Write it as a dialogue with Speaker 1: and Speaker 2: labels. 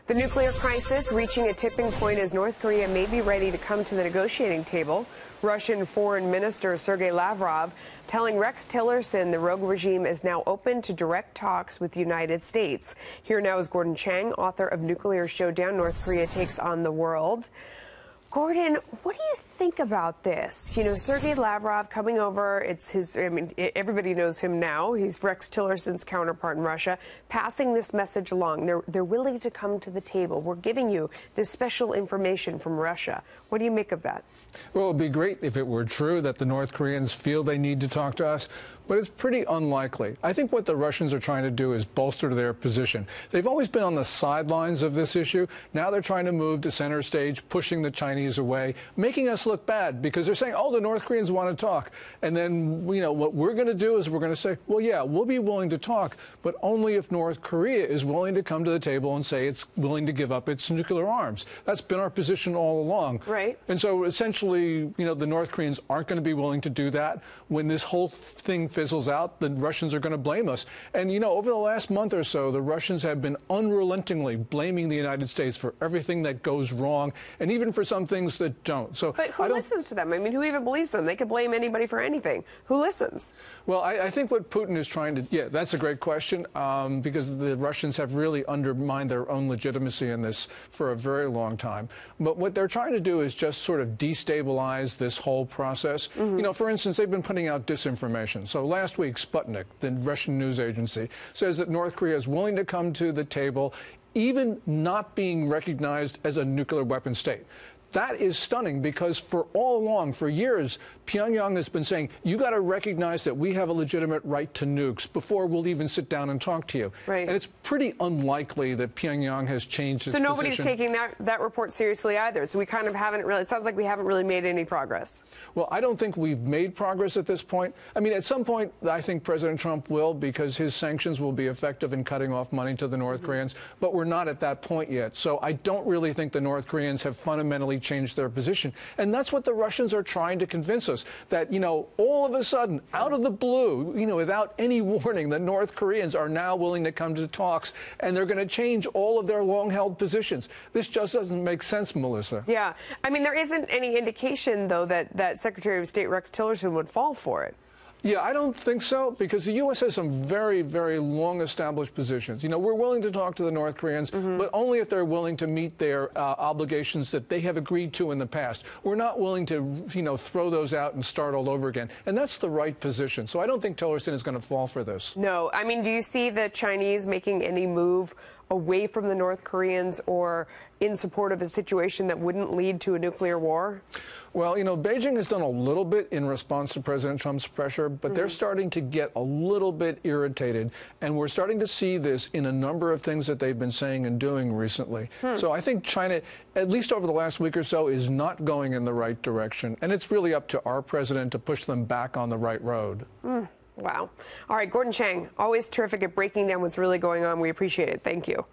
Speaker 1: The nuclear crisis reaching a tipping point as North Korea may be ready to come to the negotiating table. Russian Foreign Minister Sergei Lavrov telling Rex Tillerson the rogue regime is now open to direct talks with the United States. Here now is Gordon Chang, author of Nuclear Showdown, North Korea Takes on the World. Gordon, what do you think about this? You know, Sergei Lavrov coming over, it's his, I mean, everybody knows him now. He's Rex Tillerson's counterpart in Russia, passing this message along. They're willing to come to the table. We're giving you this special information from Russia. What do you make of that?
Speaker 2: Well, it would be great if it were true that the North Koreans feel they need to talk to us, but it's pretty unlikely. I think what the Russians are trying to do is bolster their position. They've always been on the sidelines of this issue. Now they're trying to move to center stage, pushing the Chinese away, making us look bad because they're saying, oh, the North Koreans want to talk. And then, you know, what we're going to do is we're going to say, well, yeah, we'll be willing to talk, but only if North Korea is willing to come to the table and say it's willing to give up its nuclear arms. That's been our position all along.
Speaker 1: Right.
Speaker 2: And so essentially, you know, the North Koreans aren't going to be willing to do that. When this whole thing fizzles out, the Russians are going to blame us. And, you know, over the last month or so, the Russians have been unrelentingly blaming the United States for everything that goes wrong, and even for some things that don't. So,
Speaker 1: but who listens to them? I mean, who even believes them? They could blame anybody for anything. Who listens?
Speaker 2: Well, I think what Putin is trying to, yeah, that's a great question, because the Russians have really undermined their own legitimacy in this for a very long time. But what they're trying to do is just sort of destabilize this whole process. You know, for instance, they've been putting out disinformation. So last week, Sputnik, the Russian news agency, says that North Korea is willing to come to the table, even not being recognized as a nuclear weapon state. That is stunning because for all along, for years, Pyongyang has been saying, you got to recognize that we have a legitimate right to nukes before we'll even sit down and talk to you.
Speaker 1: Right.
Speaker 2: And it's pretty unlikely that Pyongyang has changed its
Speaker 1: position. So nobody's taking that report seriously either. So we kind of haven't really, it sounds like we haven't really made any progress.
Speaker 2: Well, I don't think we've made progress at this point. I mean, at some point, I think President Trump will, because his sanctions will be effective in cutting off money to the North Koreans, but we're not at that point yet. So I don't really think the North Koreans have fundamentally changed their position. And that's what the Russians are trying to convince us, that, you know, all of a sudden, out of the blue, you know, without any warning, the North Koreans are now willing to come to talks, and they're going to change all of their long-held positions. This just doesn't make sense, Melissa.
Speaker 1: Yeah. I mean, there isn't any indication, though, that Secretary of State Rex Tillerson would fall for it.
Speaker 2: Yeah, I don't think so, because the U.S. has some very, very long-established positions. You know, we're willing to talk to the North Koreans, but only if they're willing to meet their obligations that they have agreed to in the past. We're not willing to, you know, throw those out and start all over again. And that's the right position. So I don't think Tillerson is going to fall for this.
Speaker 1: No. I mean, do you see the Chinese making any move away from the North Koreans or in support of a situation that wouldn't lead to a nuclear war?
Speaker 2: Well, you know, Beijing has done a little bit in response to President Trump's pressure, but they're starting to get a little bit irritated. And we're starting to see this in a number of things that they've been saying and doing recently. So I think China, at least over the last week or so, is not going in the right direction. And it's really up to our president to push them back on the right road.
Speaker 1: Wow. All right, Gordon Chang, always terrific at breaking down what's really going on. We appreciate it. Thank you.